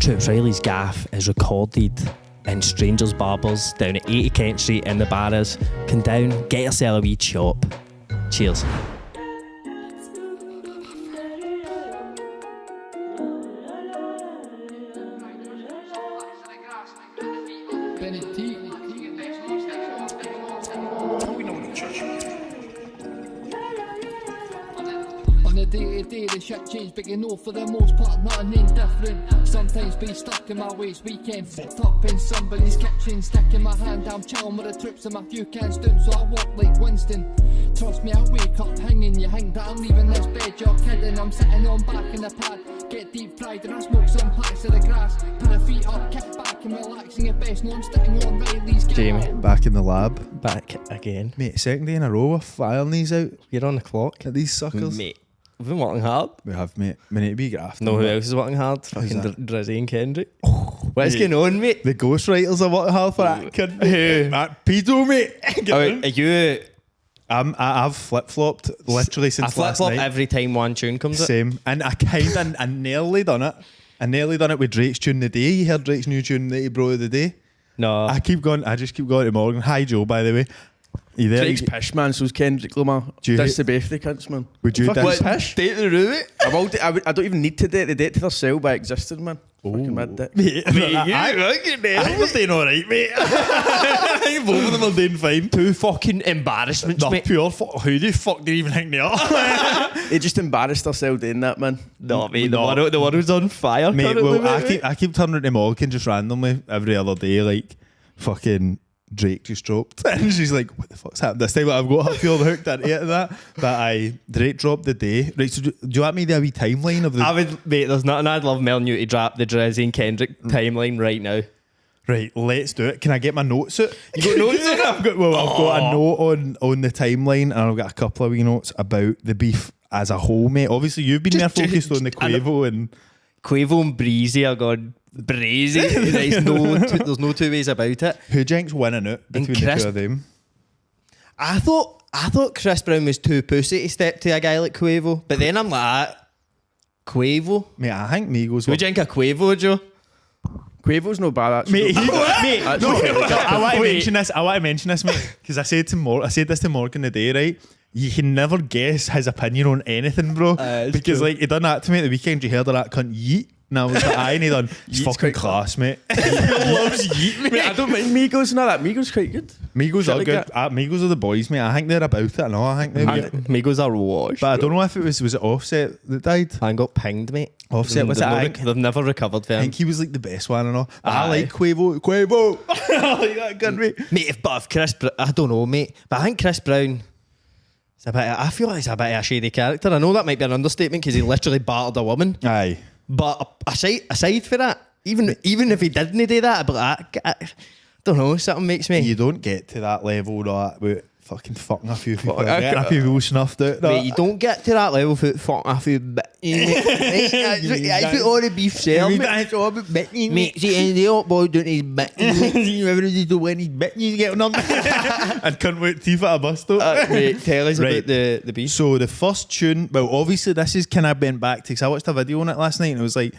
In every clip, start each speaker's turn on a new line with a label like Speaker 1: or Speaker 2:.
Speaker 1: Troops Reilly's Gaff is recorded in Strangers Barbers down at 80 Kent Street in the Barras. Come down, get yourself a wee chop. Cheers.
Speaker 2: Day-to-day the shit change, but you know for the most part nothing indifferent. Sometimes be stuck in my ways, weekend fucked up in somebody's kitchen, sticking my hand, I'm chilling with the troops and my few cans down, so I walk like Winston. Trust me, I wake up hanging, you hang that I'm leaving this bed, you're kidding, I'm sitting on back in the pad, get deep fried and I smoke some packs of the grass, put the feet up, kick back and relaxing at best, no I'm sitting on Reilly's Gaff.
Speaker 3: Jamie, back in the lab.
Speaker 1: Back again.
Speaker 3: Mate, second day in a row we're firing these out
Speaker 1: You're on the clock.
Speaker 3: at these suckers.
Speaker 1: Mate, we've been working hard.
Speaker 3: We have, mate. We need to be grafting.
Speaker 1: Know who
Speaker 3: but
Speaker 1: else is working hard? Fucking
Speaker 3: that?
Speaker 1: Drizzy and Kendrick. What's
Speaker 3: Mate.
Speaker 1: going on, mate?
Speaker 3: The ghostwriters are working hard for that kid.
Speaker 1: Who?
Speaker 3: That pedo, mate.
Speaker 1: Are you...
Speaker 3: I've flip-flopped literally
Speaker 1: I
Speaker 3: since last
Speaker 1: flip-flop
Speaker 3: night.
Speaker 1: every time one tune comes out.
Speaker 3: Same. And I nearly done it. I nearly done it with Drake's tune the day. You heard Drake's new tune that he brought the day?
Speaker 1: No.
Speaker 3: I just keep going to Morgan. Hi, Joe, by the way. You there?
Speaker 4: Drake's pish, man, so's Kendrick Lamar.
Speaker 3: Do you
Speaker 4: That's
Speaker 3: hate-
Speaker 4: the birthday cunts, man.
Speaker 3: Would you
Speaker 4: Fucking
Speaker 3: dance-
Speaker 4: pish?
Speaker 1: Date the room, mate.
Speaker 4: I don't even need to date the date to themselves by existing, man. Fucking mad dick.
Speaker 3: Mate, I
Speaker 1: fucking
Speaker 3: think we're doing alright, mate. I think both of them are doing fine.
Speaker 1: Two fucking embarrassments,
Speaker 3: They're
Speaker 1: mate.
Speaker 3: pure who the fuck do you even think they are?
Speaker 4: They just embarrassed themselves doing that, man.
Speaker 1: No, mate,
Speaker 3: No.
Speaker 1: the world's on fire.
Speaker 3: Mate,
Speaker 1: currently,
Speaker 3: well,
Speaker 1: mate.
Speaker 3: I keep turning to Morgan just randomly every other day, like fucking Drake just dropped, and she's like, "What the fuck's happened this time?" I've got her pure hooked into that. But Drake dropped the day. Right, so do you want me to do a wee timeline of the?
Speaker 1: I would, mate, there's nothing I'd love more than you to drop the Drizzy and Kendrick timeline right now.
Speaker 3: Right, let's do it. Can I get my notes out? You got notes on it? I've got a note on the timeline, and I've got a couple of wee notes about the beef as a whole, mate. Obviously, you've been there focused on the Quavo and
Speaker 1: Quavo and Breezy are gone brazy. There's no two ways about it.
Speaker 3: who jinx winning out between the
Speaker 1: Chris-
Speaker 3: two of them.
Speaker 1: I thought Chris Brown was too pussy to step to a guy like Quavo, but then I'm like, Quavo?
Speaker 3: Mate, I think Migos.
Speaker 1: Would you think of Quavo, Joe?
Speaker 4: Quavo's no bad, actually.
Speaker 3: Mate, mate,
Speaker 4: That's
Speaker 3: no,
Speaker 4: okay.
Speaker 3: I want to
Speaker 1: Wait.
Speaker 3: mention this. I want to mention this, mate, because I said this to Morgan the day, right? You can never guess his opinion on anything, bro.
Speaker 1: It's
Speaker 3: Because
Speaker 1: true.
Speaker 3: like he done that to me at the weekend. You heard of that cunt Yeet? And I was like, aye, and he done. He's
Speaker 4: Yeet's
Speaker 3: fucking
Speaker 4: quite
Speaker 3: class, mate. He loves Yeet, mate.
Speaker 4: Wait, I don't mind Migos and all that. Migos quite good.
Speaker 3: Migos
Speaker 4: Shit
Speaker 3: are
Speaker 4: like
Speaker 3: good.
Speaker 4: that.
Speaker 3: Migos are the boys, mate. I think they're about it. No, I think they're
Speaker 1: Migos are washed.
Speaker 3: But I don't know if it was it Offset that died?
Speaker 1: I got pinged, mate.
Speaker 3: Offset was it? I think
Speaker 1: They've never recovered
Speaker 3: I
Speaker 1: from
Speaker 3: think he was like the best one and all. But I
Speaker 1: Aye.
Speaker 3: like Quavo. I like that gun, mate.
Speaker 1: Mate, if Chris Brown, I don't know, mate, but I think Chris Brown, I feel like he's a bit of a shady character. I know that might be an understatement because he literally battered a woman.
Speaker 3: Aye.
Speaker 1: But aside for that, even if he didn't do that, I'd be like, I don't know, something makes me.
Speaker 3: You don't get to that level though with fucking fucking a few people.
Speaker 4: I
Speaker 3: Getting a
Speaker 4: ca-
Speaker 3: few people snuffed out.
Speaker 1: Mate, you don't get to that level for fucking a few I feel all the beef sell, mate.
Speaker 3: It's all about bitten.
Speaker 1: Mate, see, and the old boy doing his bitten.
Speaker 3: You ever did the when he's bitten, you get on. And couldn't wait teeth at a bus stop.
Speaker 1: Mate, tell us
Speaker 3: Right.
Speaker 1: about the beef.
Speaker 3: So the first tune, well, obviously this is kind of bent back to, because I watched a video on it last night and it was like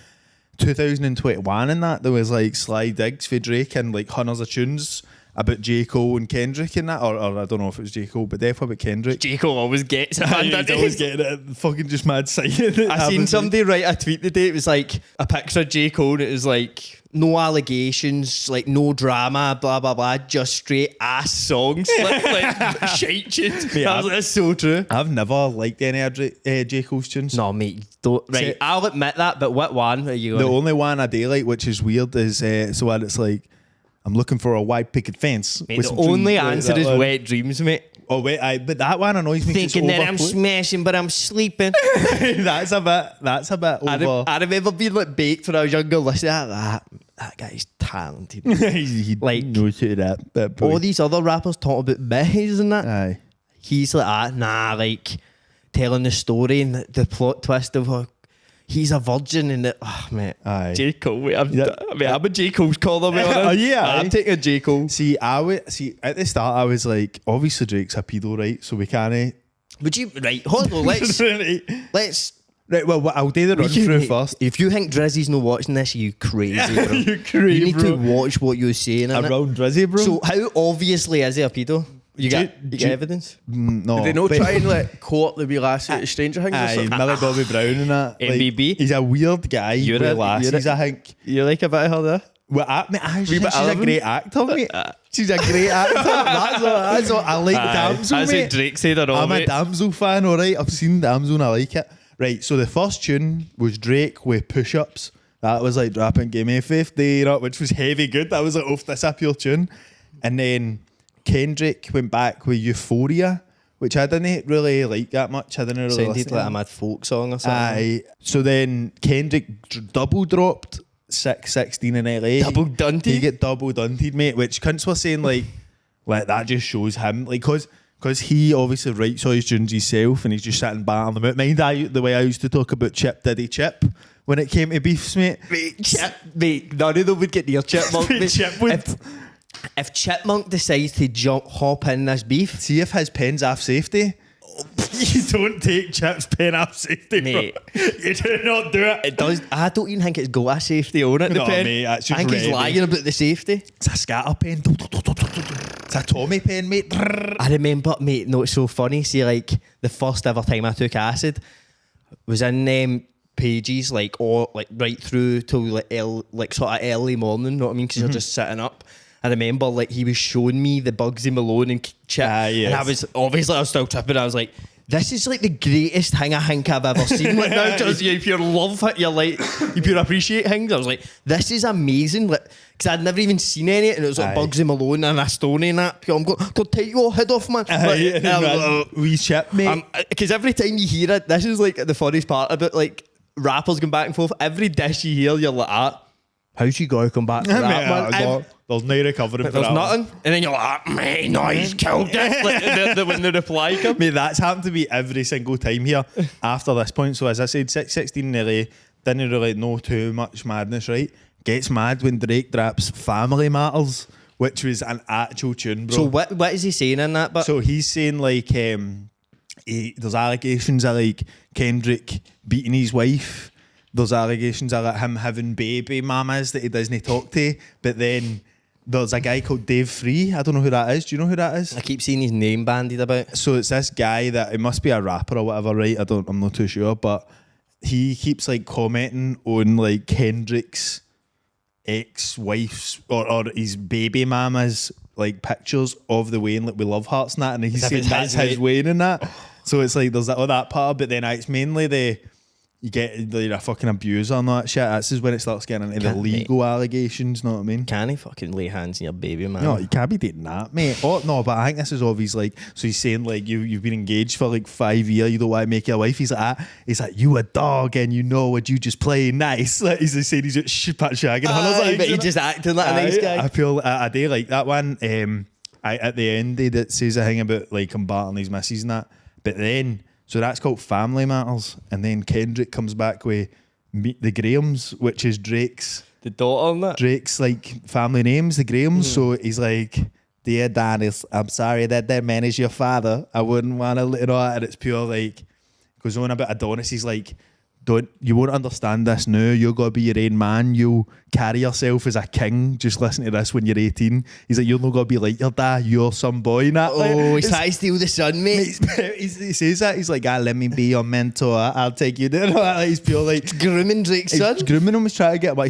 Speaker 3: 2021 and that. There was like Sly Diggs for Drake and like hundreds of tunes about J. Cole and Kendrick and that, or I don't know if it was J. Cole, but definitely about Kendrick.
Speaker 1: Jacob always gets it.
Speaker 3: He's always getting it, fucking just mad sighting.
Speaker 1: I seen somebody write a tweet today. It was like a picture of J. Cole and it was like no allegations, like no drama, blah blah blah, just straight ass songs, like shite tunes.
Speaker 3: Mate,
Speaker 1: I was like, that's so true.
Speaker 3: I've never liked any of J. Cole's tunes.
Speaker 1: No, mate, don't. Right,
Speaker 3: See-
Speaker 1: I'll admit that, but what one are you
Speaker 3: The
Speaker 1: going?
Speaker 3: only one I do like, which is weird, is so when it's like, I'm looking for a white picket fence.
Speaker 1: Mate,
Speaker 3: with
Speaker 1: the
Speaker 3: some
Speaker 1: only
Speaker 3: tunes,
Speaker 1: answer
Speaker 3: that
Speaker 1: is
Speaker 3: one.
Speaker 1: wet dreams, mate.
Speaker 3: Oh wait, but that one annoys me. 'cause it's
Speaker 1: Thinking that I'm
Speaker 3: overplayed.
Speaker 1: smashing, but I'm sleeping.
Speaker 3: That's a bit over.
Speaker 1: I remember being like baked when I was younger, listening to that guy's talented.
Speaker 3: he
Speaker 1: like,
Speaker 3: knows who that boy.
Speaker 1: All these other rappers talk about bitches and that.
Speaker 3: Aye.
Speaker 1: He's like, like telling the story and the plot twist of how he's a virgin and that. Oh, mate.
Speaker 3: Aye.
Speaker 1: J. Cole, mate. I'm
Speaker 3: Yeah.
Speaker 1: a J. Cole's caller, mate.
Speaker 3: Oh, yeah, aye.
Speaker 1: I'm taking a J. Cole.
Speaker 3: See, at the start I was like, obviously Drake's a pedo, right? So we can't.
Speaker 1: Would you, right, hold on, let's
Speaker 3: Right, well, I'll do the run through first.
Speaker 1: If you think Drizzy's not watching this, you crazy, bro.
Speaker 3: You crazy,
Speaker 1: You need
Speaker 3: bro.
Speaker 1: to watch what you're saying. innit?
Speaker 3: Around Drizzy, bro.
Speaker 1: So how obviously is he a pedo? You got evidence?
Speaker 3: No.
Speaker 4: Did they not
Speaker 3: but-
Speaker 4: try and like court the wee lassie at Stranger Things or
Speaker 3: Aye,
Speaker 4: something?
Speaker 3: Millie Bobby Brown and that.
Speaker 1: MBB?
Speaker 3: He's a weird guy
Speaker 1: You're
Speaker 3: with
Speaker 1: a-
Speaker 3: lassies,
Speaker 1: you're a-
Speaker 3: I think.
Speaker 1: You like a bit of her there?
Speaker 3: Well, she's
Speaker 1: bit
Speaker 3: a
Speaker 1: Alvin?
Speaker 3: great actor, mate. She's a great actor. That's what I like. Damsel,
Speaker 1: As
Speaker 3: mate.
Speaker 1: Drake said it all,
Speaker 3: I'm a
Speaker 1: mate.
Speaker 3: Damsel fan, alright. I've seen Damsel and I like it. Right, so the first tune was Drake with Push-Ups. That was like dropping Give Me 50, you know, which was heavy good. That was like, off this a pure tune. And then Kendrick went back with Euphoria, which I didn't really like that much. I didn't really
Speaker 1: Sounded
Speaker 3: listen
Speaker 1: like
Speaker 3: to
Speaker 1: a
Speaker 3: it.
Speaker 1: mad folk song or something.
Speaker 3: Aye. So then Kendrick double dropped 616 in LA.
Speaker 1: Double dunted?
Speaker 3: He get double dunted, mate, which cunts were saying like that just shows him. Like, because he obviously writes all his tunes himself and he's just sitting battering them out. Mind the way I used to talk about Chip Diddy Chip when it came to beefs, mate.
Speaker 1: Mate, none of them would get near Chipmunk. mate.
Speaker 3: Chip would.
Speaker 1: If Chipmunk decides to hop in this beef,
Speaker 3: See if his pen's off safety. You don't take Chip's pen off safety,
Speaker 1: Mate.
Speaker 3: bro. You do not do it.
Speaker 1: it does. I don't even think it's got a safety on it. The
Speaker 3: No,
Speaker 1: pen.
Speaker 3: mate, that's
Speaker 1: I
Speaker 3: just
Speaker 1: think he's
Speaker 3: ready.
Speaker 1: lying about the safety.
Speaker 3: It's a scatter pen. It's a Tommy pen, mate.
Speaker 1: I remember, mate, no, it's so funny. See, like, the first ever time I took acid was in pages, like, right through till, like sort of early morning, you know what I mean? Because you're just sitting up. I remember, like, he was showing me the Bugsy Malone and Chip.
Speaker 3: Yes.
Speaker 1: And I was still tripping. I was like, this is like the greatest thing I think I've ever seen. Like, now, just you pure love it, you're like, you pure appreciate things. I was like, this is amazing. Like, because I'd never even seen any, and it was like
Speaker 3: Aye.
Speaker 1: Bugsy Malone and a Stoney and that. I'm going, go take your head off, man.
Speaker 3: Wee Chip, mate.
Speaker 1: Because every time you hear it, this is like the funniest part about like rappers going back and forth. Every dish you hear, you're like, how's you gotta come back to that, man?
Speaker 3: There's no recovering for
Speaker 1: There's
Speaker 3: that.
Speaker 1: nothing. And then you're like, man, no, he's killed it. Like, when the reply comes.
Speaker 3: Mate, that's happened to me every single time here after this point. So as I said, 616 in LA, didn't really know too much madness, right? Gets mad when Drake drops Family Matters, which was an actual tune, bro.
Speaker 1: So what is he saying in that? But
Speaker 3: So he's saying like there's allegations of like Kendrick beating his wife. There's allegations of like him having baby mamas that he doesn't talk to. But then there's a guy called Dave Free. I don't know who that is. Do you know who that is?
Speaker 1: I keep seeing his name bandied about.
Speaker 3: So it's this guy that it must be a rapper or whatever, right? I'm not too sure, but he keeps like commenting on like Kendrick's ex-wife's or his baby mama's like pictures of the Wayne, like we love hearts and that, and he's
Speaker 1: As if
Speaker 3: saying
Speaker 1: it's
Speaker 3: that's
Speaker 1: his
Speaker 3: his Wayne and that. So it's like there's all that part, but then it's mainly you get you're a fucking abuser and all that shit. This is when it starts getting into the
Speaker 1: Can't,
Speaker 3: legal allegations, know what I mean?
Speaker 1: Can he fucking lay hands on your baby, man?
Speaker 3: No, you can't be dating that, mate. Oh no, but I think this is obvious. Like, so he's saying like you've been engaged for like 5 years. You don't want to make your wife. He's like, you a dog, and you know what you just play nice. Like he's saying he's just shagging.
Speaker 1: Aye, but he's just acting like a nice guy.
Speaker 3: I feel I do like that one. At the end he that says a thing about like him battling his missus and that. But then so that's called Family Matters, and then Kendrick comes back with Meet the Grahams, which is Drake's
Speaker 1: daughter on that.
Speaker 3: Drake's like family names, the Grahams. So he's like, dear Dennis, I'm sorry that man is your father. I wouldn't want to, you know, and it's pure like goes on about Adonis. He's like, you won't understand this now. You're gonna be your own man. You'll carry yourself as a king. Just listen to this when you're 18. He's like, you're not gonna be like your dad. You're some boy now.
Speaker 1: Oh, he's trying to steal the sun, mate.
Speaker 3: He says that. He's like, let me be your mentor. I'll take you there. He's pure like
Speaker 1: Grooming Drake's son.
Speaker 3: grooming him. He's trying to get out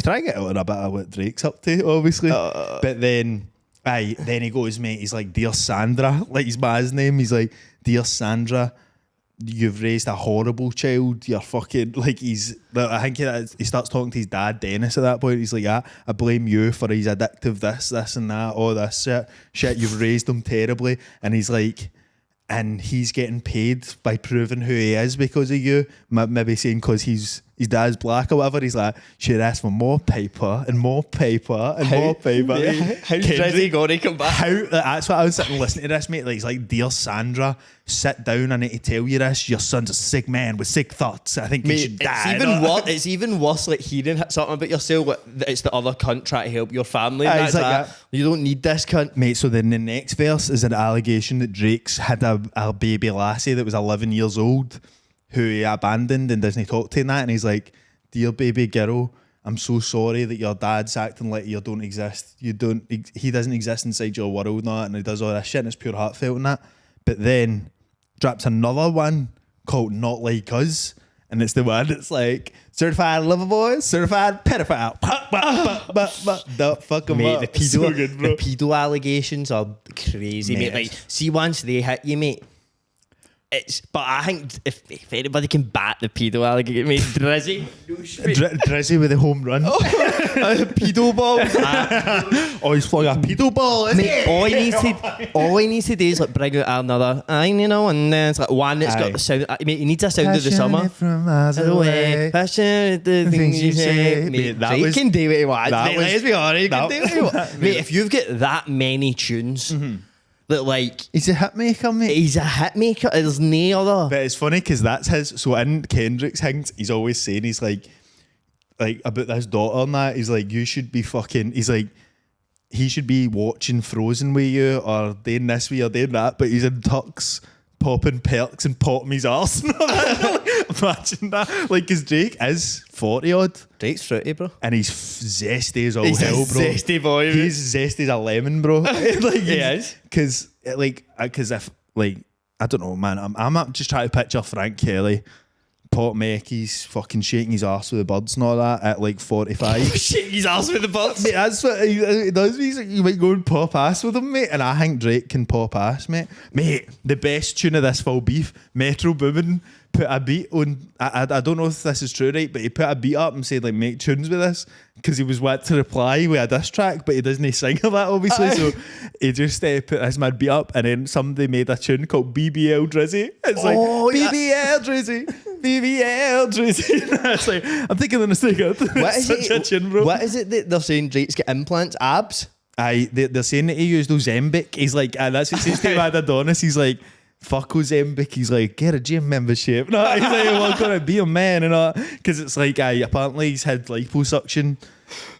Speaker 3: of a bit of what Drake's up to, obviously. But then he goes, mate. He's like, dear Sandra, like his man's name. He's like, dear Sandra, you've raised a horrible child. You're fucking like I think he starts talking to his dad Dennis at that point. He's like, I blame you for his addictive this and that, all this shit. You've raised him terribly. And he's like, and he's getting paid by proving who he is because of you. Maybe saying because his dad's black or whatever. He's like, should ask for more paper and more paper and more paper.
Speaker 1: How's Drizzy gonna come back?
Speaker 3: That's what I was sitting listening to this, mate. Like, he's like, dear Sandra, sit down. I need to tell you this. Your son's a sick man with sick thoughts. I think he should die.
Speaker 1: It's even worse, like hearing something about yourself. Like, it's the other cunt trying to help your family.
Speaker 3: Aye,
Speaker 1: That's
Speaker 3: it's like
Speaker 1: that.
Speaker 3: that.
Speaker 1: You don't need this cunt.
Speaker 3: Mate, so then the next verse is an allegation that Drake's had a baby lassie that was 11 years old. who he abandoned and doesn't talk to and that, and he's like, dear baby girl, I'm so sorry that your dad's acting like you don't exist. He doesn't exist inside your world now, and he does all this shit, and it's pure heartfelt and that. But then drops another one called Not Like Us, and it's the one that's like, certified lover boy, certified pedophile. Don't fuck him up.
Speaker 1: The pedo,
Speaker 3: So good, bro.
Speaker 1: the pedo allegations are crazy, mate. Like, see, once they hit you, mate, but I think if anybody can bat the pedo alligator, mate, Drizzy.
Speaker 3: Drizzy with the home run.
Speaker 1: Pedo ball.
Speaker 3: Oh, he's flung a pedo ball.
Speaker 1: Mate, all he needs to do is like bring out another, you know, and then it's like one that's got the sound. Mate, he needs a sound of the summer.
Speaker 3: From miles away.
Speaker 1: Passion, the things you say. Mate,
Speaker 3: that
Speaker 1: he
Speaker 3: was-
Speaker 1: can do what he wants.
Speaker 3: that
Speaker 1: Mate,
Speaker 3: was-
Speaker 1: let's be honest, he can
Speaker 3: that-
Speaker 1: do what he wants. Mate, if you've got that many tunes, that like,
Speaker 3: He's a hitmaker, mate.
Speaker 1: he's a hit maker. There's no other.
Speaker 3: But it's funny because that's his. So in Kendrick's things, he's always saying he's like about this daughter and that. He's like, you should be fucking. He's like, he should be watching Frozen with you or doing this with you or doing that. But he's in tux, popping perks and popping his arse. Imagine that. Like, because Drake is 40 odd
Speaker 1: Drake's fruity, bro.
Speaker 3: and he's zesty as all
Speaker 1: He's a
Speaker 3: hell, bro.
Speaker 1: zesty boy, mate.
Speaker 3: He's zesty as a lemon, bro. Like,
Speaker 1: He is.
Speaker 3: Because if like I don't know, man, I'm not just trying to picture Frank Kelly, Pop Meckie's fucking shaking his ass with the birds and all that at like 45.
Speaker 1: Shake his ass with the butts.
Speaker 3: Mate, that's what he does. He's like, you might go and pop ass with him, mate. And I think Drake can pop ass, mate. Mate, the best tune of this full beef, Metro Boomin put a beat on. I don't know if this is true, right? But he put a beat up and said like, make tunes with this, because he was want to reply with a diss track, but he doesn't sing of that obviously. So he just put this mad beat up, and then somebody made a tune called BBL Drizzy. It's like BBL Drizzy, BBL Drizzy. It's like, I'm thinking in a second.
Speaker 1: What is
Speaker 3: Such a tune, bro.
Speaker 1: What is it that they're saying Drake's got implants, abs?
Speaker 3: They're saying that he used Ozempic. He's like, that's what he says to Mad Adonis. He's like, fuck Ozempic. He's like, get a gym membership. No, he's like, well, I'm gonna be a man and all. Because it's like, apparently he's had liposuction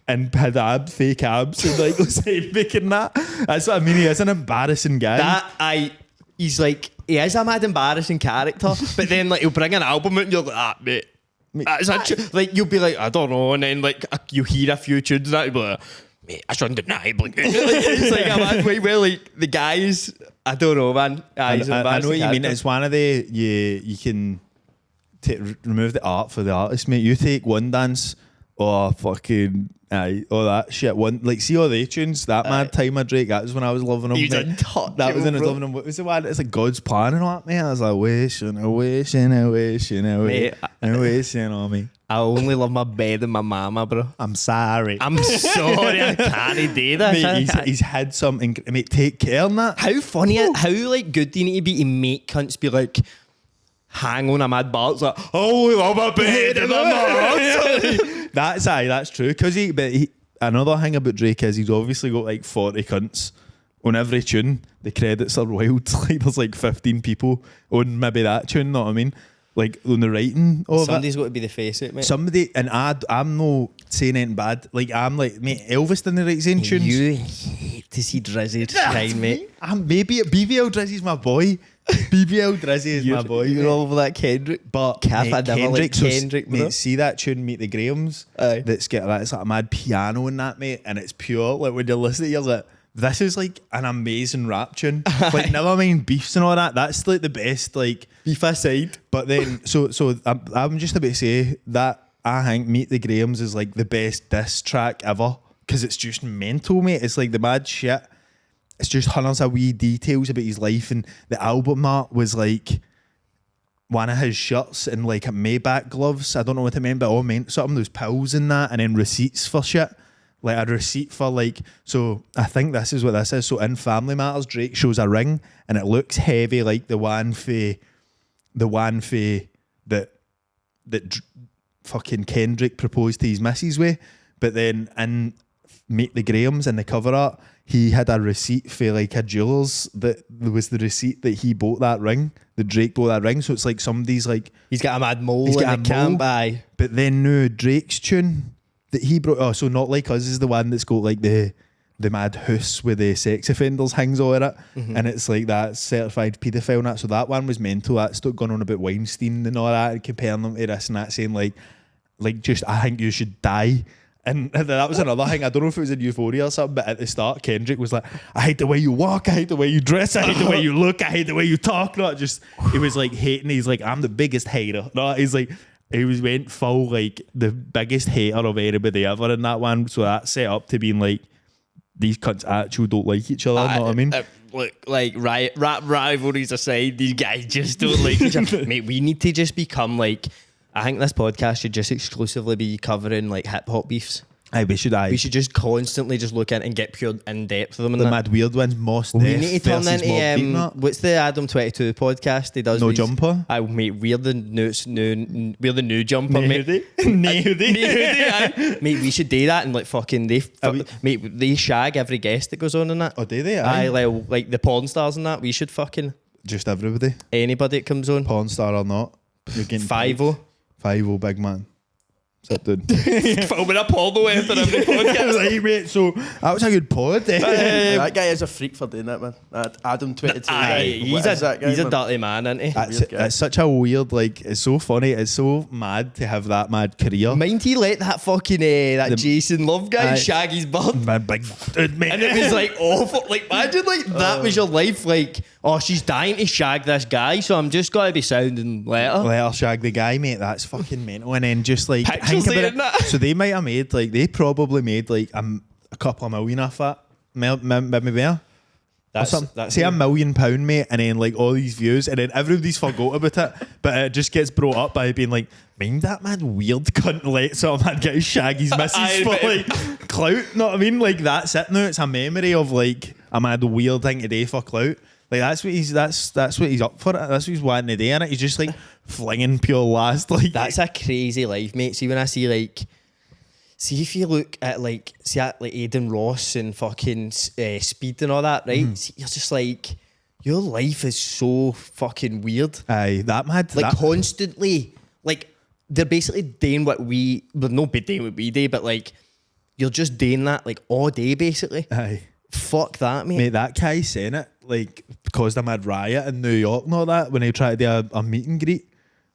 Speaker 3: and had fake abs and like Ozempic and that. That's what I mean. He is an embarrassing guy.
Speaker 1: He's like, he is a mad embarrassing character, but then like he'll bring an album out and you're like, mate. That's like you'll be like, I don't know, and then like you hear a few tunes and that, you'll be like, mate, that's undeniable. It's like a mad way where like the guys, I don't know, man. He's
Speaker 3: I know what you mean.
Speaker 1: character.
Speaker 3: It's one of the you can remove the art for the artist, mate. You take one dance or fucking all that shit. One like see all the tunes that mad time of Drake. That was when I was loving him.
Speaker 1: He's
Speaker 3: mate.
Speaker 1: untouchable,
Speaker 3: That was when I was
Speaker 1: bro.
Speaker 3: loving him. What was the one? It's like God's plan and all that, mate. I was like wishing, I wish, and I wish, and I wish,
Speaker 1: Mate,
Speaker 3: and wishing on me.
Speaker 1: I only love my bed and my mama, bro.
Speaker 3: I'm sorry.
Speaker 1: I'm sorry, I can't do this.
Speaker 3: Mate, he's had something. Mate, take care on that.
Speaker 1: How funny, how like good do you need to be to make cunts be like, hang on a mad bar? It's like, oh, we love my bed and my mama.
Speaker 3: That's true. But another thing about Drake is he's obviously got like 40 cunts on every tune. The credits are wild. Like there's like 15 people on maybe that tune. Know what I mean? Like on the writing of
Speaker 1: Somebody's got to be the face of it, mate.
Speaker 3: Somebody, and I'm no saying anything bad. Like I'm like, mate, Elvis didn't write his own tunes.
Speaker 1: You hate to see Drizzy shine, mate.
Speaker 3: Maybe BBL Drizzy's my boy. BBL Drizzy is my boy.
Speaker 1: You're all over that Kendrick.
Speaker 3: But
Speaker 1: Gaff,
Speaker 3: mate,
Speaker 1: I never liked
Speaker 3: so
Speaker 1: Kendrick, bro.
Speaker 3: mate, see that tune Meet the Grahams?
Speaker 1: Aye.
Speaker 3: That's got that's like a mad piano in that, mate, and it's pure. Like when you listen to it, you're like, this is like an amazing rap tune. Like never mind beefs and all that. That's like the best, like
Speaker 1: Beef aside.
Speaker 3: But then so I'm just about to say that I think Meet the Grahams is like the best diss track ever, because it's just mental, mate. It's like the mad shit. It's just hundreds of wee details about his life, and the album art was like one of his shirts and like a Maybach gloves. I don't know what it meant, but it all meant something. There's pills in that, and then receipts for shit. Like a receipt for like, so I think this is what this is. So in Family Matters, Drake shows a ring and it looks heavy like the one that fucking Kendrick proposed to his missus with. But then in Meet the Grahams in the cover art, he had a receipt for like a jeweller's that was the receipt that he bought that ring. The Drake bought that ring. So it's like somebody's like,
Speaker 1: He's got a mad mole
Speaker 3: He's
Speaker 1: in
Speaker 3: got
Speaker 1: the
Speaker 3: a mole.
Speaker 1: camp, aye.
Speaker 3: but then no, Drake's tune that he brought. Oh, so Not Like Us is the one that's got like the the mad house with the sex offenders hangs over it, and it's like that certified paedophile and that. So that one was mental. That's going on about Weinstein and all that, and comparing them to this and that, saying like just I think you should die. And that was another thing. I don't know if it was in Euphoria or something, but at the start, Kendrick was like, I hate the way you walk, I hate the way you dress, I hate the way you look, I hate the way you talk. Not just, he was like hating, he's like, I'm the biggest hater. No, he's like, went full like the biggest hater of anybody ever in that one. So that set up to being like, these cunts actually don't like each other, know what I mean?
Speaker 1: Look, like rap rivalries aside, these guys just don't like each other. Mate, we need to just become like, I think this podcast should just exclusively be covering like hip hop beefs.
Speaker 3: Aye, we should.
Speaker 1: We should just constantly just look in and get pure in depth of them. And
Speaker 3: the
Speaker 1: that.
Speaker 3: mad weird ones, Mos Def
Speaker 1: We need to turn
Speaker 3: versus Mobb Deep,
Speaker 1: into
Speaker 3: not?
Speaker 1: what's the Adam 22 podcast? He does
Speaker 3: No
Speaker 1: these,
Speaker 3: Jumper.
Speaker 1: Mate, we're the new jumper, mate.
Speaker 3: Aye.
Speaker 1: Mate, we should do that and like fucking mate, they shag every guest that goes on and that.
Speaker 3: Oh, do they?
Speaker 1: Aye, like the porn stars and that. We should fucking
Speaker 3: Just everybody,
Speaker 1: anybody that comes on.
Speaker 3: porn star or not. You're getting
Speaker 1: 5-0.
Speaker 3: 5-0, big man. Sit down.
Speaker 1: Filming a porno after every podcast.
Speaker 3: Right, mate, so that was a good pod.
Speaker 4: That guy is a freak for doing that, man. That Adam 22 guy.
Speaker 1: He's
Speaker 4: that guy,
Speaker 1: a
Speaker 4: man?
Speaker 1: dirty man, isn't he?
Speaker 3: It's such a weird, like, it's so funny. It's so mad to have that mad career.
Speaker 1: Mind he let that fucking Jason Love guy
Speaker 3: Aye.
Speaker 1: shag his bud.
Speaker 3: My big dude, mate.
Speaker 1: And it was like awful. Like imagine like that was your life. Like, oh, she's dying to shag this guy, so I'm just gotta be sounding letter.
Speaker 3: Let her shag the guy, mate. That's fucking mental. And then just like
Speaker 1: Pictures
Speaker 3: think about
Speaker 1: saying that.
Speaker 3: So they might have made like they probably made like a couple of million off that. Maybe more.
Speaker 1: That's
Speaker 3: Say £1 million, mate, and then like all these views, and then everybody's forgot about it, but it just gets brought up by being like, mind that mad weird cunt let some mad guy shag his missus for like clout. Know what I mean? Like that's it now. It's a memory of like a mad weird thing to do for clout. Like that's what he's up for. That's what he's wanting to do, and he's just like flinging pure last. Like
Speaker 1: That's a crazy life, mate. See when I see like. See if you look at like Aiden Ross and fucking Speed and all that, right? See, you're just like, your life is so fucking weird.
Speaker 3: aye, that mad.
Speaker 1: Like
Speaker 3: that,
Speaker 1: constantly, like they're basically doing what we, well, not be doing what we do, but like you're just doing that like all day basically.
Speaker 3: aye.
Speaker 1: Fuck that, mate.
Speaker 3: Mate, that guy saying it like caused a mad riot in New York and all that when he tried to do a meet and greet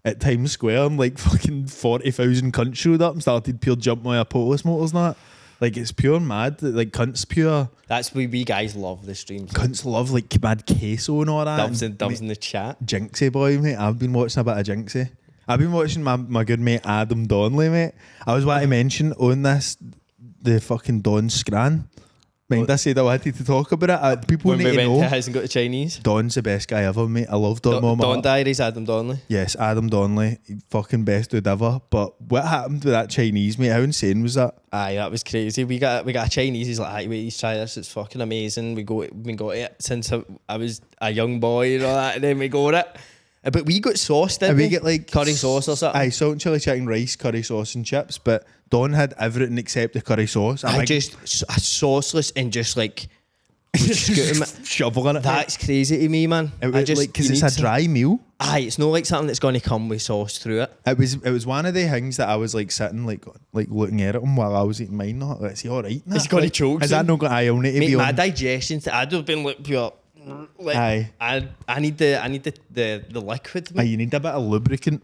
Speaker 3: at Times Square, and like fucking 40,000 cunts showed up and started pure jumping with police motors and that. Like it's pure mad. Like cunts pure.
Speaker 1: That's why we guys love the streams.
Speaker 3: Cunts love like mad queso and all that.
Speaker 1: Dubs in the chat.
Speaker 3: Jinxie boy, mate. I've been watching a bit of Jinxie. I've been watching my good mate Adam Donnelly, mate. I was wanting to mention on this the fucking Don Scran. Mind I said I wanted to talk about it. People
Speaker 1: When
Speaker 3: need
Speaker 1: we
Speaker 3: to
Speaker 1: went
Speaker 3: know.
Speaker 1: to Hasn't Got the Chinese.
Speaker 3: Don's the best guy ever, mate. I love Don.
Speaker 1: Don Diaries, Adam Donnelly.
Speaker 3: Yes, Adam Donnelly, fucking best dude ever. But what happened with that Chinese, mate? How insane was that?
Speaker 1: Aye, that was crazy. We got a Chinese. He's like, "Aye, wait, he's try this. It's fucking amazing. We got it since I was a young boy and all that, and then we got it. But we got sauce, didn't
Speaker 3: And
Speaker 1: we?
Speaker 3: we get like
Speaker 1: curry sauce or something.
Speaker 3: Aye, salt and chili chicken rice, curry sauce and chips. But Don had everything except the curry sauce.
Speaker 1: I just a sauceless and just like
Speaker 3: shoveling it.
Speaker 1: That's crazy to me, man. I just
Speaker 3: because
Speaker 1: you
Speaker 3: it's
Speaker 1: need
Speaker 3: a dry meal.
Speaker 1: Aye, it's not like something that's going to come with sauce through it.
Speaker 3: It was one of the things that I was like sitting like looking at him while I was eating mine. Not like, is he all right?
Speaker 1: He's got to choke.
Speaker 3: Is that not going? I'll need to
Speaker 1: Mate,
Speaker 3: be
Speaker 1: my
Speaker 3: on.
Speaker 1: digestion. I'd have been like pure. Like,
Speaker 3: Aye.
Speaker 1: I need the liquid.
Speaker 3: Aye, you need a bit of lubricant.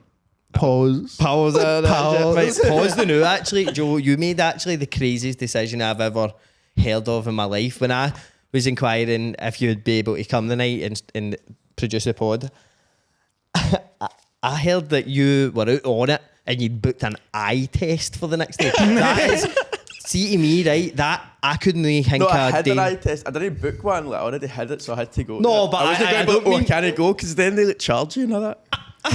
Speaker 3: Pause.
Speaker 1: Pause.
Speaker 3: Pause.
Speaker 1: Pause the new. Actually, Joe, you made actually the craziest decision I've ever heard of in my life. When I was inquiring if you'd be able to come the night and produce a pod, I heard that you were out on it and you'd booked an eye test for the next day. That is, see to me, right? That I couldn't really think
Speaker 4: No, I
Speaker 1: of
Speaker 4: had an
Speaker 1: doing-
Speaker 4: eye test. I didn't book one. Like, I already had it, so I had to go.
Speaker 1: No, but
Speaker 4: I wasn't
Speaker 1: I
Speaker 4: going to
Speaker 1: don't
Speaker 4: go.
Speaker 1: mean-
Speaker 4: Can I go? Because then they like charge you and all that.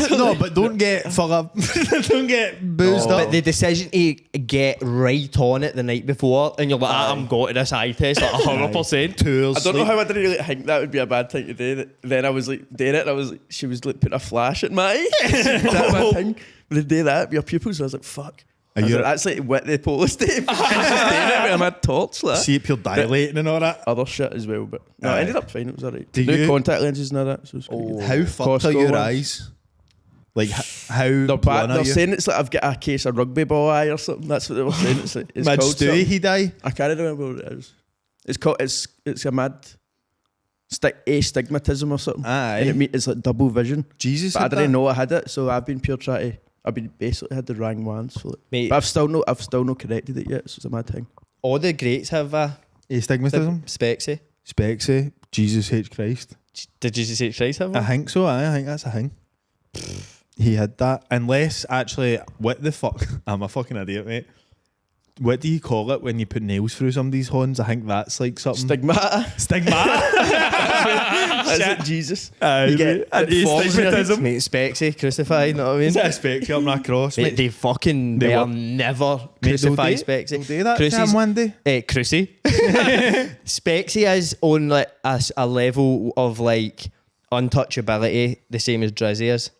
Speaker 3: No, but don't get don't get boozed
Speaker 1: But
Speaker 3: up.
Speaker 1: the decision to get right on it the night before, and you're like, I'm going to this eye test, like 100%.
Speaker 3: Tours.
Speaker 4: I don't know how I didn't really think that would be a bad thing to do. Then I was like doing it, and I was like, she was like putting a flash at my eye. That my thing. But they do that, your pupils. I was like, fuck. I was like, that's like what the police do. She's just doing it with a mad torch. Like.
Speaker 3: See it pure dilating and all that.
Speaker 4: Other shit as well, but no, I ended up fine. It was alright.
Speaker 3: Do
Speaker 4: New
Speaker 3: you-
Speaker 4: contact lenses and all that. So it was pretty good.
Speaker 3: How fucked are
Speaker 4: Costco
Speaker 3: your
Speaker 4: ones.
Speaker 3: eyes? Like how
Speaker 4: They're
Speaker 3: blunt
Speaker 4: bad.
Speaker 3: are
Speaker 4: They're
Speaker 3: you?
Speaker 4: saying it's like I've got a case of rugby ball eye or something. That's what they were saying. It's
Speaker 3: Mad
Speaker 4: called
Speaker 3: Stewie,
Speaker 4: something.
Speaker 3: he die.
Speaker 4: I can't remember what it is. It's called it's a mad astigmatism or something.
Speaker 3: Aye.
Speaker 4: And it's like double vision.
Speaker 3: Jesus,
Speaker 4: But I
Speaker 3: had
Speaker 4: didn't
Speaker 3: that?
Speaker 4: know I had it, so I've been basically had the wrong ones for it.
Speaker 1: Mate.
Speaker 4: But I've still not corrected it yet, so it's a mad thing.
Speaker 1: All the greats have
Speaker 3: Astigmatism?
Speaker 1: spexy.
Speaker 3: Spexy. Jesus H. Christ.
Speaker 1: Did Jesus H. Christ have
Speaker 3: I
Speaker 1: one?
Speaker 3: think so, I think that's a thing. He had that. Unless, actually, what the fuck? I'm a fucking idiot, mate. What do you call it when you put nails through somebody's horns? I think that's like something.
Speaker 4: Stigmata.
Speaker 3: Stigmata?
Speaker 4: That's it, Jesus.
Speaker 3: You
Speaker 4: get
Speaker 3: astigmatism.
Speaker 1: Mate, spexy, crucified, you know what I mean?
Speaker 3: Is that a spectrum up that cross,
Speaker 1: Mate,
Speaker 3: mate?
Speaker 1: they fucking
Speaker 3: They
Speaker 1: will
Speaker 3: were-
Speaker 1: never
Speaker 3: Mate, they'll
Speaker 1: crucify
Speaker 3: do it.
Speaker 1: Spexy.
Speaker 3: They'll do that
Speaker 1: Crucy's-
Speaker 3: to him one day.
Speaker 1: Crucy. Spexy is on like a level of like untouchability, the same as Drizzy is.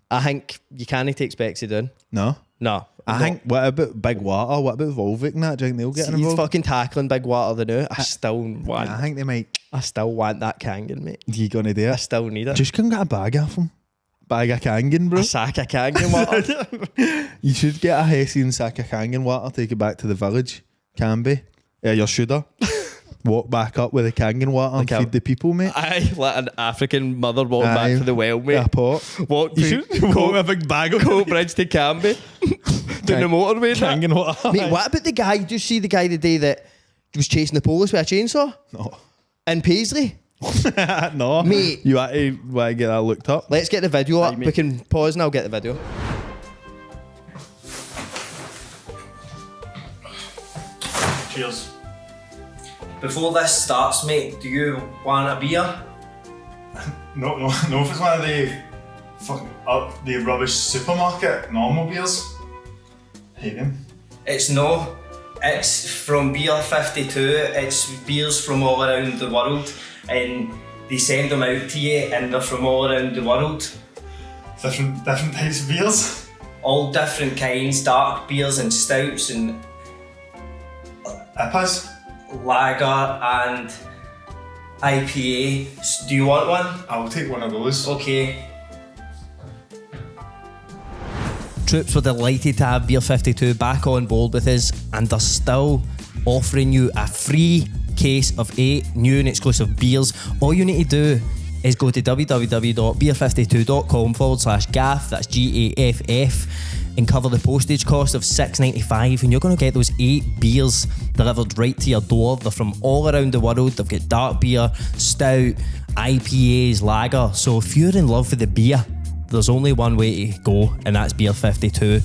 Speaker 1: I think you can't take Spexy down.
Speaker 3: No.
Speaker 1: No.
Speaker 3: I think, what about Big Water? What about Volvic and that? Do you think they'll get
Speaker 1: He's
Speaker 3: involved?
Speaker 1: fucking tackling Big Water the new. I still want.
Speaker 3: I think they might.
Speaker 1: I still want that Kangan, mate.
Speaker 3: You gonna do
Speaker 1: I
Speaker 3: it?
Speaker 1: still need it.
Speaker 3: Just come get a bag off him. Bag of Kangen, bro.
Speaker 1: a sack of Kangan water.
Speaker 3: You should get a Hessian sack of Kangen water, take it back to the village. Can be. Yeah, you should have. Walk back up with the Kangen water and
Speaker 1: Like a-
Speaker 3: feed the people, mate.
Speaker 1: Aye, like an African mother walking
Speaker 3: Aye.
Speaker 1: back to the well, mate.
Speaker 3: A pot.
Speaker 1: Walk
Speaker 3: You should walk with a big bag of
Speaker 1: Coat Bridge to Canby. Down the motorway. and that.
Speaker 3: Kangen water.
Speaker 1: Mate, what about the guy? Did you see the guy the day that was chasing the police with a chainsaw?
Speaker 3: No.
Speaker 1: In Paisley?
Speaker 3: No.
Speaker 1: Mate.
Speaker 3: You want to get that looked up?
Speaker 1: Let's get the video up.
Speaker 4: Aye, mate.
Speaker 1: We can pause and I'll get the video.
Speaker 5: Cheers.
Speaker 1: Before this starts, mate, do you want a beer?
Speaker 5: No, if it's one of the fucking up the rubbish supermarket normal beers. Hate them.
Speaker 1: It's no. It's from Beer 52. It's beers from all around the world, and they send them out to you, and they're from all around the world.
Speaker 5: Different types of beers.
Speaker 1: All different kinds, dark beers and stouts and
Speaker 5: IPAs.
Speaker 1: lager and IPA. Do you want one?
Speaker 5: I'll take one of those.
Speaker 1: Okay. Troops were delighted to have Beer 52 back on board with us, and they're still offering you a free case of 8 new and exclusive beers. All you need to do is go to www.beer52.com/gaff, that's GAFF, and cover the postage cost of $6.95, and you're going to get those 8 beers delivered right to your door. They're from all around the world. They've got dark beer, stout, IPAs, lager. So if you're in love with the beer, there's only one way to go, and that's Beer 52.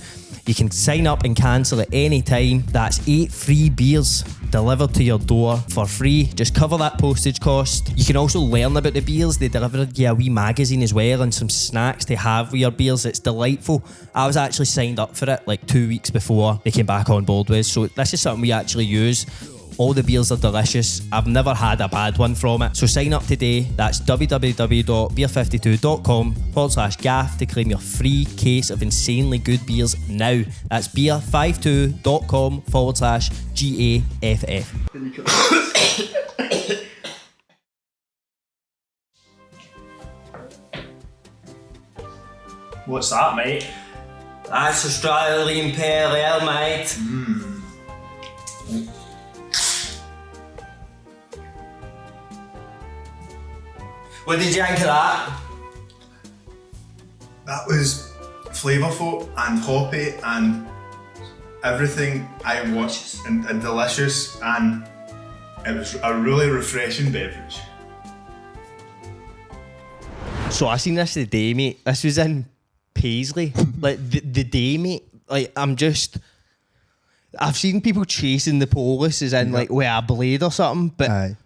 Speaker 1: You can sign up and cancel at any time. That's 8 free beers delivered to your door for free. Just cover that postage cost. You can also learn about the beers. They deliver you a wee magazine as well and some snacks to have with your beers. It's delightful. I was actually signed up for it like 2 weeks before they came back on board with. So this is something we actually use. All the beers are delicious. I've never had a bad one from it. So sign up today. That's www.beer52.com/gaff to claim your free case of insanely good beers now. That's beer52.com/GAFF.
Speaker 5: What's that, mate?
Speaker 1: That's Australian Pale Ale, mate. What did you think of that?
Speaker 5: That was flavourful and hoppy and everything I watched and delicious, and it was a really refreshing beverage.
Speaker 1: So I seen this the day, mate. This was in Paisley. Like the day, mate. Like I've seen people chasing the police as in like with a blade or something, but
Speaker 3: Aye.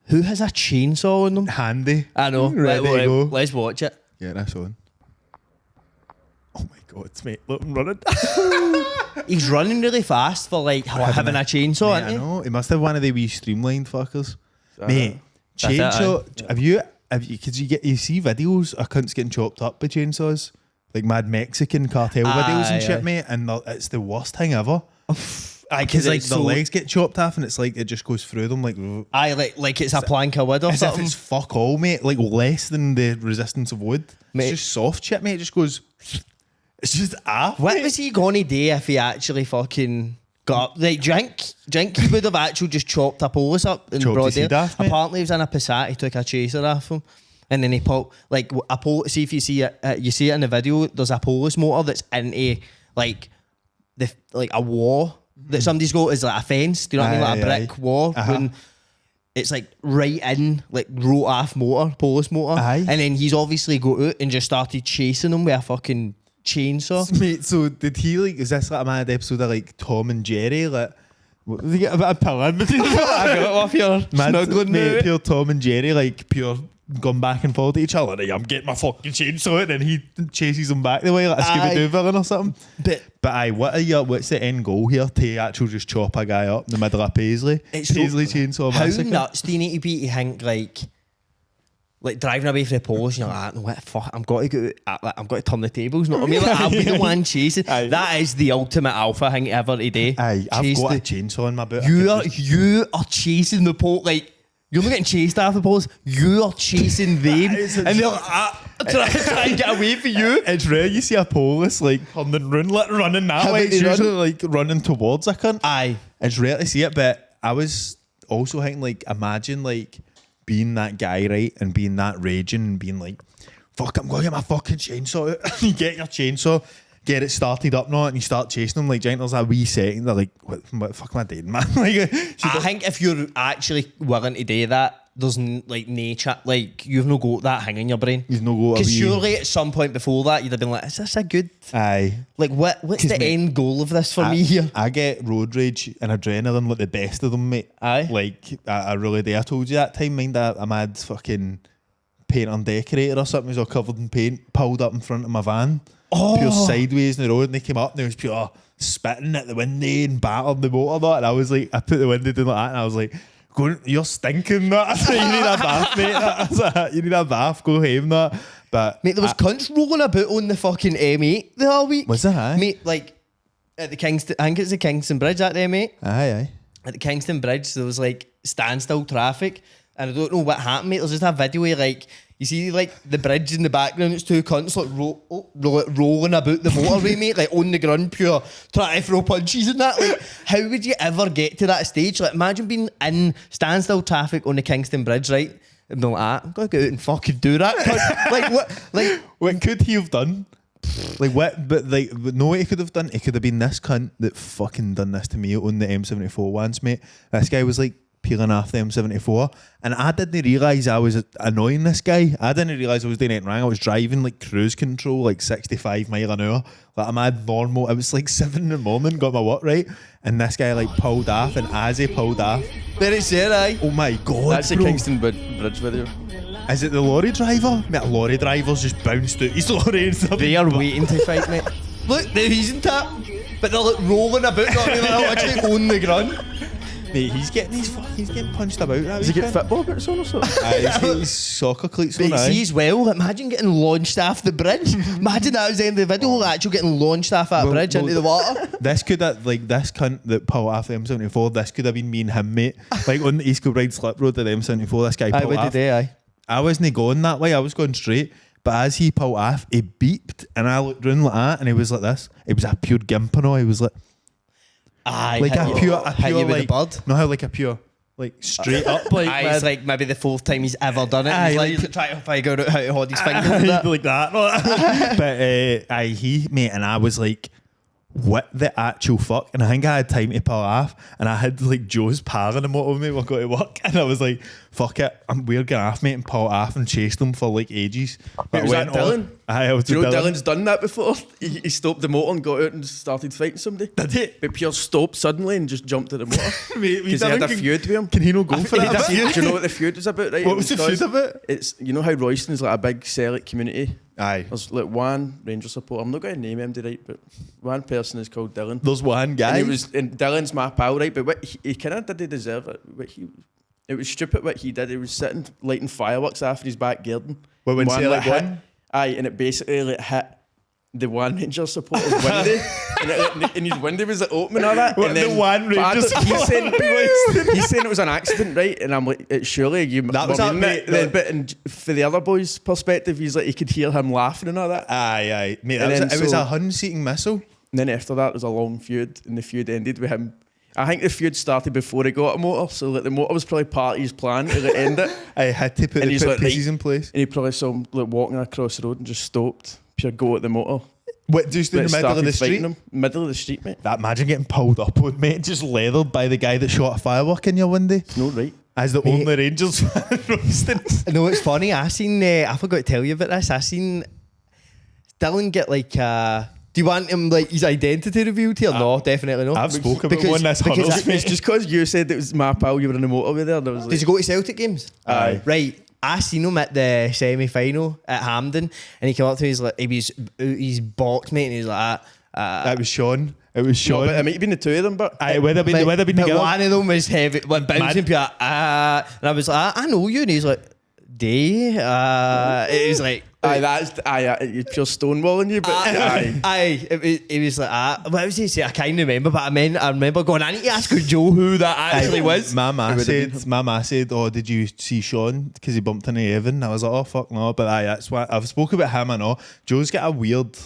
Speaker 1: who has a chainsaw on them?
Speaker 3: Handy.
Speaker 1: I know.
Speaker 3: Ready to go.
Speaker 1: Let's watch it.
Speaker 3: Yeah, that's on. Oh my god, mate. Look, I'm running.
Speaker 1: He's running really fast for like having a chainsaw,
Speaker 3: Mate, I
Speaker 1: isn't he?
Speaker 3: know. He must have one of the wee streamlined fuckers. Mate,
Speaker 1: That's it,
Speaker 3: chainsaw. Have you, cause you see videos of cunts getting chopped up by chainsaws? Like mad Mexican cartel videos and
Speaker 1: Aye,
Speaker 3: shit,
Speaker 1: aye.
Speaker 3: mate. And it's the worst thing ever.
Speaker 1: Aye,
Speaker 3: Because like
Speaker 1: it's
Speaker 3: the
Speaker 1: so-
Speaker 3: legs get chopped off and it's like it just goes through them like
Speaker 1: Aye, like it's a plank of wood or
Speaker 3: as if
Speaker 1: something.
Speaker 3: it's fuck all, mate. Like less than the resistance of wood.
Speaker 1: Mate.
Speaker 3: It's just soft shit, mate. It just goes. It's just
Speaker 1: What was he gonna do if he actually fucking got up. Like, drink, he would have actually just chopped a police up in
Speaker 3: Chopped
Speaker 1: broad
Speaker 3: his head
Speaker 1: day.
Speaker 3: off, mate.
Speaker 1: Apparently, he was in a Passat. He took a chaser off him, and then he pulled like a police. See if you see it, you see it in the video. There's a police motor that's into like a wall that somebody's got is like a fence. Do you know what I mean? Like a brick wall. When it's like right in, like wrote off motor, police motor.
Speaker 3: Aye.
Speaker 1: And then he's obviously got out and just started chasing him with a fucking chainsaw.
Speaker 3: Mate, so did he like? Is this like a mad episode of like Tom and Jerry? Like, did he get a bit of pill in between?
Speaker 1: I got it off here. Snuggling
Speaker 3: mate,
Speaker 1: now.
Speaker 3: pure Tom and Jerry, like pure gone back and forth to each other. Like, I'm getting my fucking chainsaw, and then he chases him back the way like a Scooby-Doo villain or something. But aye, what's the end goal here to actually just chop a guy up in the middle of Paisley? Paisley chainsaw
Speaker 1: How
Speaker 3: massacre.
Speaker 1: nuts do you need to be to think like driving away from the police, and you're like, no, what the fuck, I'm got to turn the tables, you know what I mean? Like, I'll be the one chasing.
Speaker 3: Aye.
Speaker 1: That is the ultimate alpha thing ever today.
Speaker 3: Aye, I've
Speaker 1: Chase
Speaker 3: got a
Speaker 1: the-
Speaker 3: chainsaw in my boot.
Speaker 1: You are chasing the police, like, you're not getting chased after the police, you are chasing them, and they're like, try and get away from you.
Speaker 3: It's rare you see a police like running that
Speaker 1: How
Speaker 3: way.
Speaker 1: about
Speaker 3: It's
Speaker 1: they
Speaker 3: usually like running towards a cunt.
Speaker 1: Aye.
Speaker 3: It's rare to see it, but I was also thinking, like, imagine like being that guy, right, and being that raging and being like, fuck, I'm going to get my fucking chainsaw out. You get your chainsaw, get it started up now, and you start chasing them like giant. There's a wee second, they're like, what the fuck am I doing, man? Like,
Speaker 1: I think if you're actually willing to do that, there's like nature, like you've no got that hang in your brain.
Speaker 3: You've no got a
Speaker 1: Because
Speaker 3: wee-
Speaker 1: surely at some point before that, you'd have been like, is this a good,
Speaker 3: Aye.
Speaker 1: like what's
Speaker 3: 'Cause,
Speaker 1: the
Speaker 3: mate,
Speaker 1: end goal of this for me here?
Speaker 3: I get road rage and adrenaline like the best of them, mate.
Speaker 1: Aye.
Speaker 3: Like, I really do. I told you that time, mind, a mad fucking paint and decorator or something was all covered in paint, pulled up in front of my van, pure sideways in the road, and they came up and they was pure spitting at the window and battered the motor, and I was like, I put the window down like that, and I was like, you're stinking, that. You need a bath, mate. I was like, you need a bath, go home, that. But
Speaker 1: Mate, there was cunts rolling about on the fucking M8 the whole week.
Speaker 3: Was there, aye?
Speaker 1: Mate, like, at the Kingston, I think it's the Kingston Bridge at the M8.
Speaker 3: Aye.
Speaker 1: At the Kingston Bridge, there was like standstill traffic, and I don't know what happened, mate. There's just a video where like you see like the bridge in the background. It's two cunts like rolling about the motorway, mate, like on the ground, pure trying to throw punches and that. Like, how would you ever get to that stage? Like, imagine being in standstill traffic on the Kingston Bridge, right? And being like, I'm gonna go out and fucking do that. Like what? Like
Speaker 3: What could he have done? Like what? But no, what he could have done. He could have been this cunt that fucking done this to me on the M74 once, mate. This guy was like peeling off the M74, and I didn't realise I was annoying this guy. I didn't realise I was doing anything wrong. I was driving like cruise control, like 65 mile an hour, like a mad normal. It was like 7 in the morning, got my work right, and this guy like pulled off, and as he pulled off,
Speaker 1: there it's there, aye.
Speaker 3: oh my god,
Speaker 4: That's the
Speaker 3: bro.
Speaker 4: Kingston Bridge video.
Speaker 3: Is it the lorry driver? Mate, a lorry driver's just bounced out his lorry and stuff.
Speaker 1: They are waiting to fight, mate. Look, there he's in tap, but they're like rolling about, not really actually on the ground.
Speaker 3: Mate, he's getting punched about.
Speaker 4: Does he get football boots on or something?
Speaker 3: He's got his soccer cleats on.
Speaker 1: But see as well, imagine getting launched off the bridge. Imagine that was the end of the video, like actually getting launched off that bridge into the water.
Speaker 3: This could have, like, this cunt that pulled off the M74, this could have been me and him, mate. Like on the East Kilbride slip road at the M74, this guy
Speaker 1: Aye,
Speaker 3: pulled
Speaker 1: what
Speaker 3: off.
Speaker 1: did they, aye?
Speaker 3: I wasn't going that way, I was going straight. But as he pulled off, he beeped, and I looked round like that, and he was like this. It was a pure gimp and all. He was like,
Speaker 1: Aye,
Speaker 3: like
Speaker 1: hit
Speaker 3: a
Speaker 1: you-
Speaker 3: pure,
Speaker 1: hit you with
Speaker 3: like,
Speaker 1: the bird.
Speaker 3: no, how like a pure, like straight up, like,
Speaker 1: Aye,
Speaker 3: mad-
Speaker 1: it's like maybe the 4th time he's ever done it.
Speaker 3: Aye,
Speaker 1: He's
Speaker 3: like-
Speaker 1: like trying to figure out how to hold his finger with that.
Speaker 3: like that. But he, mate, and I was like, what the actual fuck? And I think I had time to pull off, and I had like Joe's pal in the motor with me when I got to work, and I was like, fuck it, we're going off, mate, and pull off and chased them for like ages. But
Speaker 4: was that Dylan?
Speaker 3: Aye, I was
Speaker 4: Do you
Speaker 3: with
Speaker 4: know
Speaker 3: Dylan.
Speaker 4: Dylan's done that before? He stopped the motor and got out and started fighting somebody.
Speaker 3: Did he?
Speaker 4: But Pierre stopped suddenly and just jumped to the motor.
Speaker 3: Mate,
Speaker 4: Because he had a feud with him.
Speaker 3: Can he not go for
Speaker 4: He
Speaker 3: that?
Speaker 4: had a
Speaker 3: a bit?
Speaker 4: feud. Do you know what the feud was about, right?
Speaker 3: What
Speaker 4: It
Speaker 3: was the
Speaker 4: because
Speaker 3: feud about?
Speaker 4: It's, you know how Royston's like a big Celtic community?
Speaker 3: Aye.
Speaker 4: There's like one Ranger supporter, I'm not going to name him right, but one person is called Dylan.
Speaker 3: There's one guy.
Speaker 4: And Dylan's my pal, right? But what he kind of didn't deserve it. It was stupid what he did. He was sitting lighting fireworks after his back garden.
Speaker 3: Well, when
Speaker 4: One,
Speaker 3: Celtic
Speaker 4: hit-
Speaker 3: won?
Speaker 4: Aye, and it basically like hit the one Ranger supporter's window, and his window was like open and all that.
Speaker 3: What,
Speaker 4: and
Speaker 3: the one
Speaker 4: but I
Speaker 3: Ranger
Speaker 4: don't- he's saying,
Speaker 3: supporter?
Speaker 4: he's saying it was an accident, right? And I'm like, surely you.
Speaker 3: That was
Speaker 4: mean
Speaker 3: that,
Speaker 4: it.
Speaker 3: mate,
Speaker 4: Then, but for the other boy's perspective, he's like, he could hear him laughing and all that.
Speaker 3: Aye. Mate,
Speaker 4: And
Speaker 3: it
Speaker 4: then
Speaker 3: was a
Speaker 4: so-
Speaker 3: Hun-seeking missile.
Speaker 4: And then after that, there was a long feud, and the feud ended with him. I think the feud started before he got a motor, so like the motor was probably part of his plan to end it.
Speaker 3: I had to put
Speaker 4: And
Speaker 3: the
Speaker 4: he's like,
Speaker 3: pieces in place.
Speaker 4: And he probably saw him like walking across the road and just stopped. Pure go at the motor.
Speaker 3: What, just in the middle of the
Speaker 4: Started fighting
Speaker 3: street?
Speaker 4: him. Middle of the street, mate.
Speaker 3: That imagine getting pulled up on, mate, just leathered by the guy that shot a firework in your window.
Speaker 4: It's not right.
Speaker 3: As the only Rangers fan roasting.
Speaker 1: No, it's funny. I seen. I forgot to tell you about this. I seen Dylan get like. Do you want him like his identity revealed here? No, definitely not.
Speaker 3: I've spoken about one that's
Speaker 1: because
Speaker 3: huddles,
Speaker 4: It's just because you said it was my pal, you were in the motorway there. And I was like,
Speaker 1: Did you go to Celtic games?
Speaker 3: Aye.
Speaker 1: Right. I seen him at the semi-final at Hampden, and he came up to me. He's like, he was his box mate, and he's like,
Speaker 3: That was Sean. It was
Speaker 4: no,
Speaker 3: Sean.
Speaker 4: but it might have been the two of them, but
Speaker 3: Aye, whether been
Speaker 1: but
Speaker 3: together.
Speaker 1: one of them was heavy, like bouncing, pure, and I was like, I know you, and he's like, Day. It was like.
Speaker 4: you're pure stonewalling you, but
Speaker 1: It was like, what was he say? I can't remember, but I remember going, I need to ask Joe who that actually was.
Speaker 3: My ma said, oh, did you see Sean? Because he bumped into Evan. I was like, oh, fuck no. But that's why I've spoken about him and all. Joe's got a weird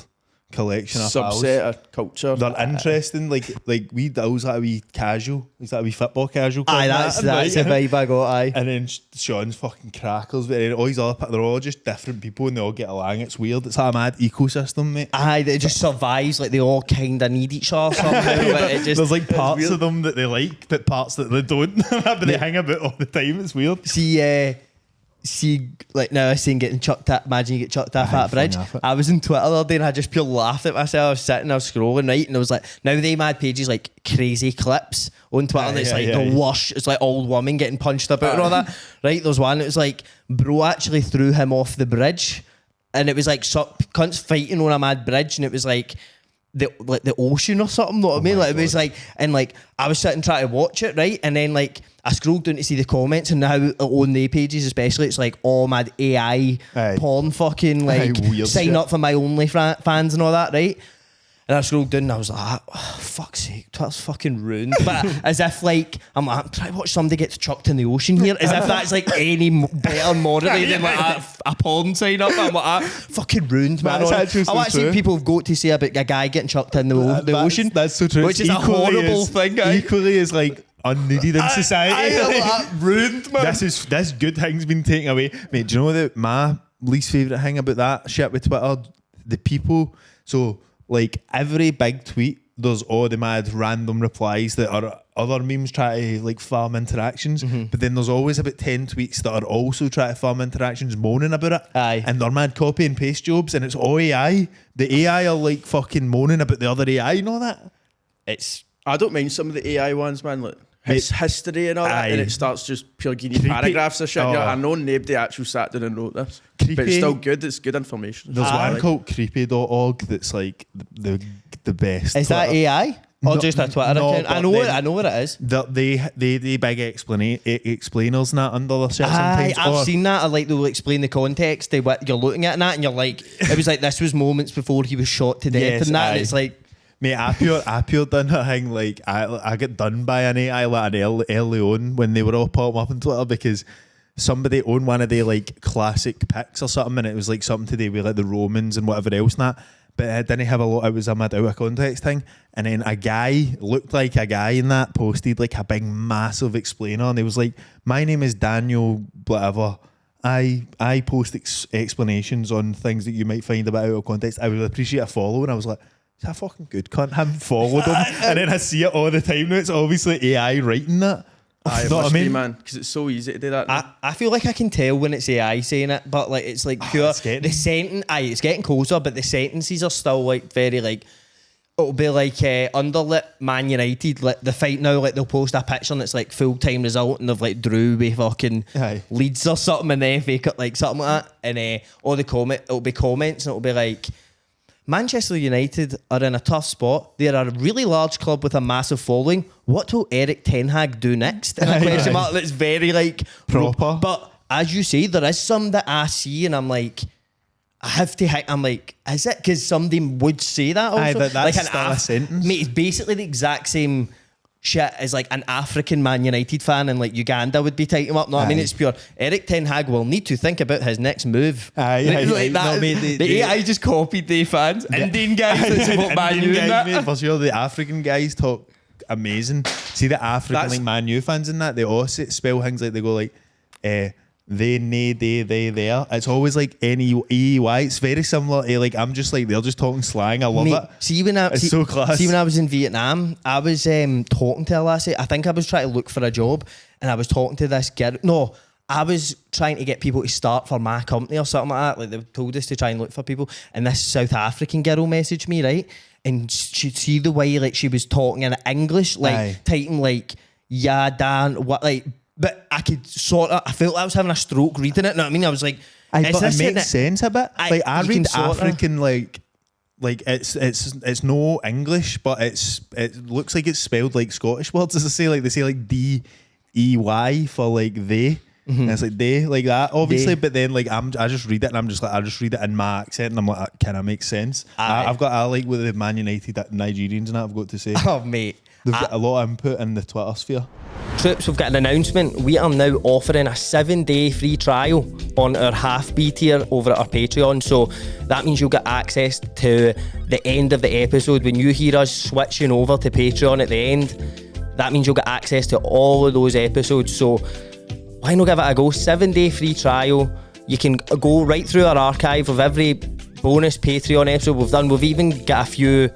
Speaker 3: collection of pals.
Speaker 4: subset of culture.
Speaker 3: They're interesting. Like we Dill's like a wee casual. He's like a wee football casual.
Speaker 1: Aye, that's the vibe I got, aye.
Speaker 3: And then Sean's fucking crackles, but then all these other, they're all just different people and they all get along. It's weird. It's like a mad ecosystem, mate.
Speaker 1: Aye, that it just survives, like they all kind of need each other somehow. But it just,
Speaker 3: There's like parts of them that they like, but parts that they don't. But they hang about all the time. It's weird.
Speaker 1: see, like now I seen getting chucked at. Imagine you get chucked off that bridge. I was in Twitter the other day and I just pure laughed at myself. I was sitting, I was scrolling, right, and I was like, now they mad pages like crazy clips on Twitter. And it's like the worst. It's like old woman getting punched about and all that. Right, there's one. It was like bro actually threw him off the bridge, and it was like cunts fighting on a mad bridge, and it was like. The ocean or something, know what I mean? Like, it was like, and like I was sitting trying to watch it, right? And then like I scrolled down to see the comments, and now on their pages especially, it's like all mad AI porn fucking like sign up for my OnlyFans and all that, right? And I scrolled down and I was like, oh, fuck's sake, Twitter's fucking ruined. But as if like, I'm trying to watch somebody get chucked in the ocean here, as if that's like any better morally than like a porn sign up. I'm like, fucking ruined, man. I've seen people have got to say about a guy getting chucked in the ocean.
Speaker 3: That's so true.
Speaker 1: Which is a horrible thing, guys.
Speaker 3: Equally is like unneeded in society.
Speaker 1: Ruined, man.
Speaker 3: This good thing's been taken away. Mate, do you know that my least favourite thing about that shit with Twitter? The people, so like every big tweet, there's all the mad random replies that are other memes try to like farm interactions, but then there's always about 10 tweets that are also trying to farm interactions moaning about it.
Speaker 1: Aye.
Speaker 3: And they're mad copy and paste jobs, and it's all AI. The AI are like fucking moaning about the other AI and all that.
Speaker 4: I don't mind some of the AI ones, man. Like history and all that, and it starts just pure giving you paragraphs of shit.
Speaker 3: Oh.
Speaker 4: I know nobody actually sat down and wrote this,
Speaker 3: Creepy.
Speaker 4: but it's still good. It's good information.
Speaker 3: There's one called creepy.org that's like the best.
Speaker 1: Is that AI? Or just a Twitter account? I know what it is.
Speaker 3: They big explainers and that under the shit
Speaker 1: Aye,
Speaker 3: sometimes.
Speaker 1: I've seen that. I like they'll explain the context to what you're looking at and that, and you're like, it was like this was moments before he was shot to death,
Speaker 3: Yes,
Speaker 1: and that.
Speaker 3: aye.
Speaker 1: And it's like,
Speaker 3: Mate, I pure done a thing like I got done by an AI like early on when they were all popping up on Twitter because somebody owned one of the like classic pics or something, and it was like something to do with like the Romans and whatever else and that. But it didn't have a lot. It was a mad out of context thing. And then a guy looked like a guy in that posted like a big massive explainer, and he was like, "My name is Daniel, whatever. I post explanations on things that you might find a bit out of context. I would appreciate a follow." And I was like, "Is that fucking good cunt?" I haven't followed him, and then I see it all the time now. It's obviously AI writing that.
Speaker 4: It must be, man, because it's so easy to do that.
Speaker 1: I feel like I can tell when it's AI saying it, but like it's like pure. The sentence, it's getting closer, but the sentences are still like very like. It'll be like underlit Man United, like the fight now, like they'll post a picture and it's like full time result, and they've like drew with fucking Leeds or something in the FA Cup, like something like that, and all the it'll be comments, and it'll be like, Manchester United are in a tough spot. They are a really large club with a massive following. What will Eric Ten Hag do next? And a question mark that's very like
Speaker 3: proper.
Speaker 1: But as you say, there is some that I see and I'm like, I have to. I'm like, is it because somebody would say that also?
Speaker 3: Aye, that's
Speaker 1: like
Speaker 3: still a sentence.
Speaker 1: Mate, it's basically the exact same shit as like an African Man United fan and like Uganda would be tighten him up. No, I mean, it's pure. Eric Ten Hag will need to think about his next move. Like that.
Speaker 3: No, mate,
Speaker 1: the AI just copied the fans. Indian guys that support Man U.
Speaker 3: Mate, for sure, the African guys talk amazing. See the African like Man U fans in that, they all spell things like they go like they, nay, they, there. It's always like N-E-Y. It's very similar to like, I'm just like, they're just talking slang. I love it. It's so class.
Speaker 1: See, when I was in Vietnam, I was talking to a lassie. I think I was trying to look for a job and I was talking to this girl. No, I was trying to get people to start for my company or something like that. Like they told us to try and look for people. And this South African girl messaged me, right? And she'd see the way like she was talking in English, like typing like, yeah, Dan, what, like, but I could I felt like I was having a stroke reading it. You know what I mean? I was like,
Speaker 3: but it makes sense a bit. Like I read African like it's no English, but it looks like it's spelled like Scottish words. As I say, like they say like D-E-Y for like they. And it's like they like that, obviously. But then like I just read it and I'm just like I just read it in my accent and I'm like, that kind of makes sense. I like with the Man United Nigerians and that I've got to say.
Speaker 1: Oh mate,
Speaker 3: they've got a lot of input in the Twitter sphere.
Speaker 1: Troops, we've got an announcement. We are now offering a 7-day free trial on our half B tier over at our Patreon. So that means you'll get access to the end of the episode. When you hear us switching over to Patreon at the end, that means you'll get access to all of those episodes. So why not give it a go? 7-day free trial. You can go right through our archive of every bonus Patreon episode we've done. We've even got a few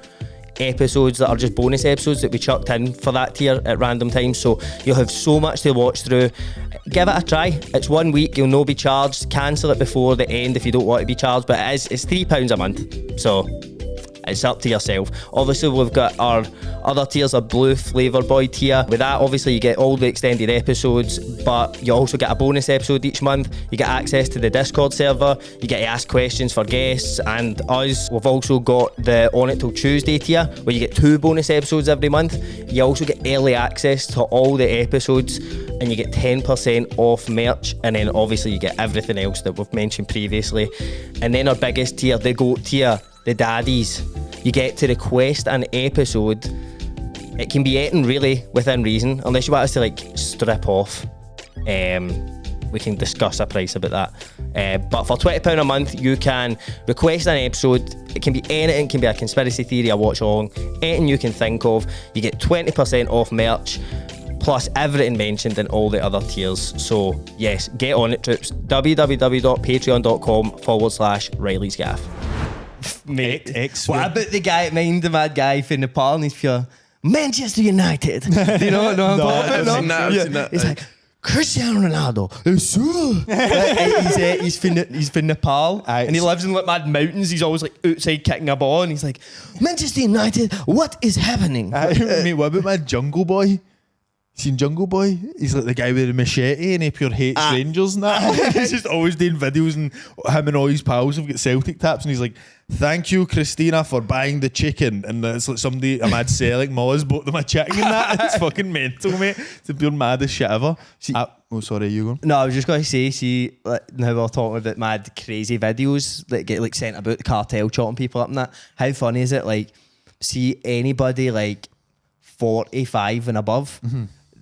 Speaker 1: episodes that are just bonus episodes that we chucked in for that tier at random times, so you'll have so much to watch through. Give it a try. It's 1 week, you'll not be charged. Cancel it before the end if you don't want to be charged, but it's £3 a month, so it's up to yourself. Obviously we've got our other tiers, a blue Flavour Boy tier. With that, obviously you get all the extended episodes, but you also get a bonus episode each month. You get access to the Discord server, you get to ask questions for guests and us. We've also got the On It Till Tuesday tier where you get 2 bonus episodes every month. You also get early access to all the episodes and you get 10% off merch, and then obviously you get everything else that we've mentioned previously. And then our biggest tier, the GOAT tier, the daddies, you get to request an episode. It can be anything really within reason, unless you want us to like strip off. We can discuss a price about that. But for £20 a month, you can request an episode. It can be anything. It can be a conspiracy theory, a watch along, anything you can think of. You get 20% off merch, plus everything mentioned in all the other tiers. So yes, get on it, troops. www.patreon.com/Reilly's Gaff. Mate, what about the guy, the mad guy from Nepal, and he's pure Manchester United? Do you know what I'm talking about?
Speaker 4: I've seen that.
Speaker 1: It's like Cristiano Ronaldo. He's from Nepal, and he lives in like mad mountains. He's always like outside kicking a ball, and he's like, Manchester United, what is happening?
Speaker 3: Mate, what about my Jungle Boy? Seen Jungle Boy? He's like the guy with the machete and he pure hates Rangers and that. He's just always doing videos and him and all his pals have got Celtic taps and he's like, thank you, Christina, for buying the chicken. And it's like somebody, a mad selling Moz bought them a chicken and that. It's fucking mental, mate. It's the pure maddest shit ever. Sorry, you going?
Speaker 1: No, I was just going to say, like, now we're talking about mad crazy videos that get like sent about the cartel chopping people up and that. How funny is it? Like, see anybody like 45 and above,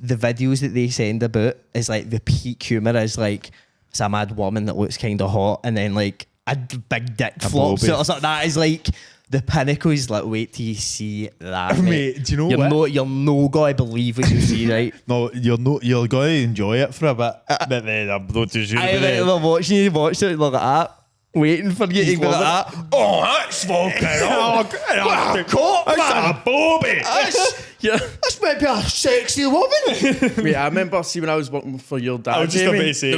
Speaker 1: the videos that they send about is like the peak humour is like it's a mad woman that looks kind of hot and then like a big dick flops out or something. That is like the pinnacle. Is like, wait till you see that, mate.
Speaker 3: Do you know
Speaker 1: you're no gonna believe what you see, right?
Speaker 3: No, you're gonna enjoy it for a bit, but then I'm not too sure.
Speaker 1: I watch it like that, waiting for you to go like that.
Speaker 3: Oh, that's fucking that's a bobby.
Speaker 1: That's maybe a sexy woman.
Speaker 4: Wait, I remember, see when I was working for your dad,
Speaker 3: I was just about to say,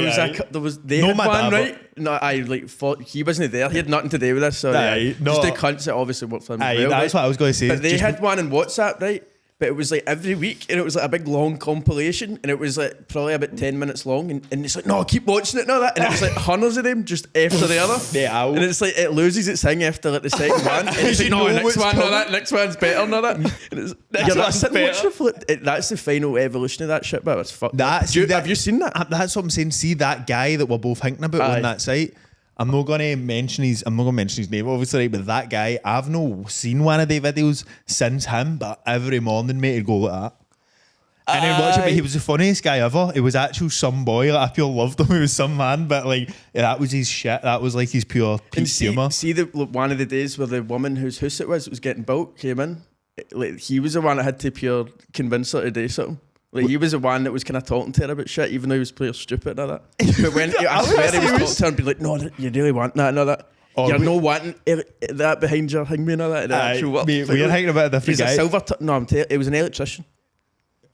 Speaker 4: they had one, right? No, I like thought he wasn't there. He had nothing to do with this. So just the cunts that obviously worked for him.
Speaker 3: That's what I was going to say.
Speaker 4: But they had one on WhatsApp, right? But it was like every week, and it was like a big long compilation, and it was like probably about 10 minutes long, and it's like, no, keep watching it, no, that, and it was like hundreds of them just after the other, and it's like it loses its thing after like the second one, and it's like, no, next one, no, that next one's better, no, that, and it's that's the final evolution of that shit, but it's fucked. Have you seen that?
Speaker 3: That's what I'm saying. See that guy that we're both thinking about on that site. I'm not gonna mention his name, obviously, right? But that guy, I've no seen one of the videos since him, but every morning, mate, he'd go like that. And then watch it, but he was the funniest guy ever. It was actual some boy. Like, I pure loved him. He was some man, but like that was his shit. That was like his pure peak humour.
Speaker 4: See one of the days where the woman whose house it was getting built came in. Like he was the one that had to pure convince her to do something. Like he was the one that was kind of talking to her about shit, even though he was pure stupid and that. But when I swear he was talking to her and be like, "No, you really want that and all that." You're not wanting that behind your hangman or that.
Speaker 3: We're hanging about a different guy.
Speaker 4: He's a silver. It was an electrician.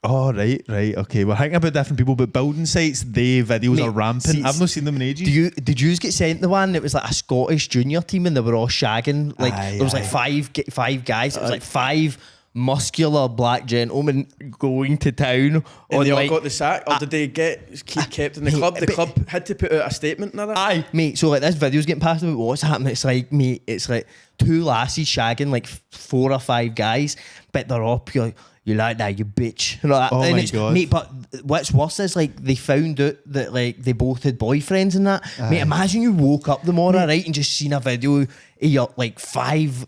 Speaker 3: Oh, right, okay. We're hanging about different people, but building sites, videos are rampant. I've not seen them in ages.
Speaker 1: Did you get sent the one that was like a Scottish junior team and they were all shagging? Like there was like five guys. It was like 5 muscular black gentlemen going to town.
Speaker 4: And they all got the sack, or did they keep kept in the club? The club had to put out a statement and all that.
Speaker 1: Aye, mate. So like this video's getting passed about what's happening. It's like, mate, it's like 2 lassies shagging like 4 or 5 guys, but they're all pure. You like that, you bitch. And all that.
Speaker 3: Oh
Speaker 1: and
Speaker 3: my God.
Speaker 1: Mate, but what's worse is like they found out that like they both had boyfriends and that. Aye. Mate, imagine you woke up the morning, right, and just seen a video of your like five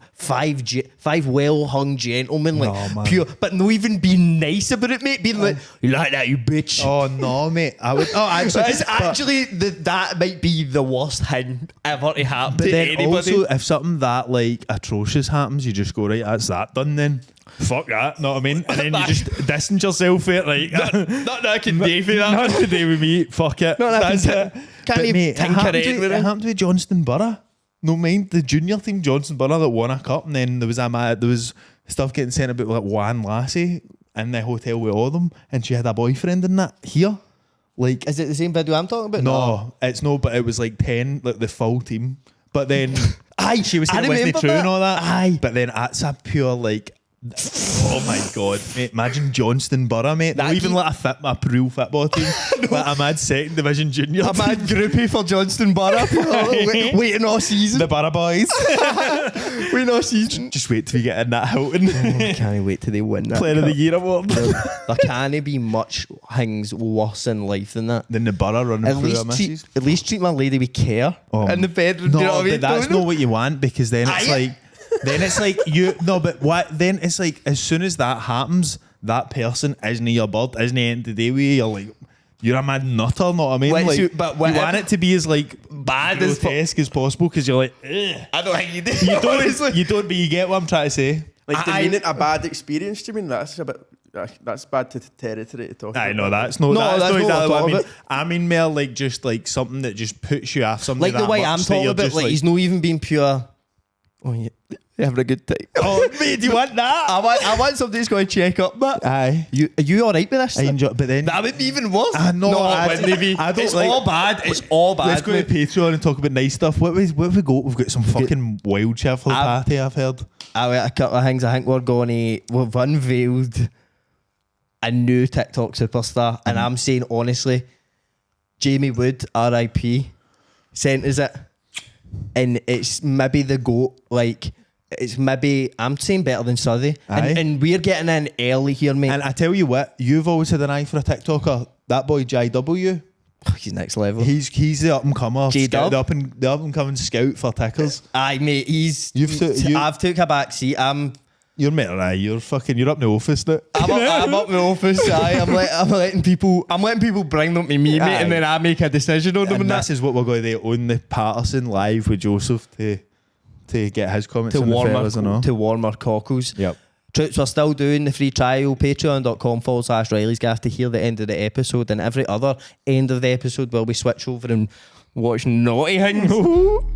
Speaker 1: well hung gentlemen, like pure, but no even being nice about it, mate. Being like, you like that, you bitch.
Speaker 3: Oh no, mate. I would. Oh, actually,
Speaker 1: it's actually that might be the worst thing ever to happen.
Speaker 3: But
Speaker 1: to
Speaker 3: then
Speaker 1: anybody.
Speaker 3: also, if something that like atrocious happens, you just go, right, that's that done then. Fuck that, know what I mean? And then you just distance yourself for it, like
Speaker 1: not that I can do for that.
Speaker 3: Not today with me. Fuck it. That's it.
Speaker 1: Can't you
Speaker 3: mate,
Speaker 1: tinker
Speaker 3: it
Speaker 1: in with it?
Speaker 3: happened with Johnston Borough. No mind the junior team, Johnston Borough, that won a cup, and then there was stuff getting sent about like one lassie in the hotel with all of them, and she had a boyfriend in that here. Like,
Speaker 1: is it the same video I'm talking about?
Speaker 3: No, it's no, but it was like 10, like the full team. But then she was saying
Speaker 1: I
Speaker 3: it wasn't true
Speaker 1: that.
Speaker 3: and all that.
Speaker 1: Aye.
Speaker 3: But then that's a pure like, oh my God, mate. Imagine Johnston Borough, mate. Not even like a real football team. Like a mad second division junior
Speaker 1: A mad groupie for Johnston Borough. Waiting all season.
Speaker 3: The Barra boys.
Speaker 1: Waiting all season.
Speaker 3: Just wait till we get in that Hilton.
Speaker 1: I can't wait till they win that.
Speaker 3: Player of the Year award.
Speaker 1: There can't be much things worse in life than that.
Speaker 3: Then the Borough running through a missus.
Speaker 1: At least treat my lady with care in the bedroom.
Speaker 3: No,
Speaker 1: do you know what I mean?
Speaker 3: but that's not what you want, because then it's like... Then it's like then it's like as soon as that happens, that person isn't your bird, isn't the end of the day with you. You're like, you're a mad nutter, know what I mean?
Speaker 1: Like,
Speaker 3: like,
Speaker 1: you
Speaker 3: want it to be as like
Speaker 1: bad as
Speaker 3: grotesque as possible, because you're like, ugh.
Speaker 1: I don't think you do.
Speaker 3: You don't, but you get what I'm trying to say.
Speaker 4: Like, demeaning a bad experience, do you mean? That's a bit... that's bad territory to talk about.
Speaker 3: I know that's not exactly what I mean. I mean more like just like something that just puts you off something.
Speaker 1: Like the way I'm talking about, like he's not even being pure. Oh yeah, you're having a good time.
Speaker 3: Oh mate, do you want that?
Speaker 1: I want somebody who's going to check up, but
Speaker 3: aye,
Speaker 1: are you all right with this?
Speaker 3: I enjoy, but then
Speaker 1: that would be even worse.
Speaker 3: I know.
Speaker 1: I don't
Speaker 3: it's
Speaker 1: like, all bad. It's all bad.
Speaker 3: Let's go to Patreon and talk about nice stuff. What have we got? We've got some fucking wild shit for the party, I've heard.
Speaker 1: A couple of things. I think we've unveiled a new TikTok superstar, and I'm saying honestly, Jamie Wood, R.I.P. sent us it, and it's maybe the GOAT. Like, it's maybe, I'm saying better than Southey, and we're getting in early here, mate.
Speaker 3: And I tell you what, you've always had an eye for a TikToker. That boy JW,
Speaker 1: he's next level.
Speaker 3: He's the up and comer,
Speaker 1: the up
Speaker 3: and coming scout for tickers.
Speaker 1: Aye, mate. I've took a back seat.
Speaker 3: You're mate, aye. You're up in the office now.
Speaker 1: I'm up in the office. Aye, I'm letting people bring them to me, mate, and then I make a decision on them.
Speaker 3: And this is what we're going to do on the Patterson live with Joseph to get his comments on the fellas and all.
Speaker 1: To warm our cockles.
Speaker 3: Yep.
Speaker 1: Troops, we're still doing the free trial. Patreon.com/Reilly's Gaff to hear the end of the episode, and every other end of the episode where we switch over and watch naughty things.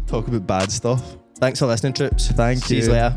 Speaker 3: Talk about bad stuff.
Speaker 1: Thanks for listening, troops.
Speaker 3: Thank you.
Speaker 1: See you later.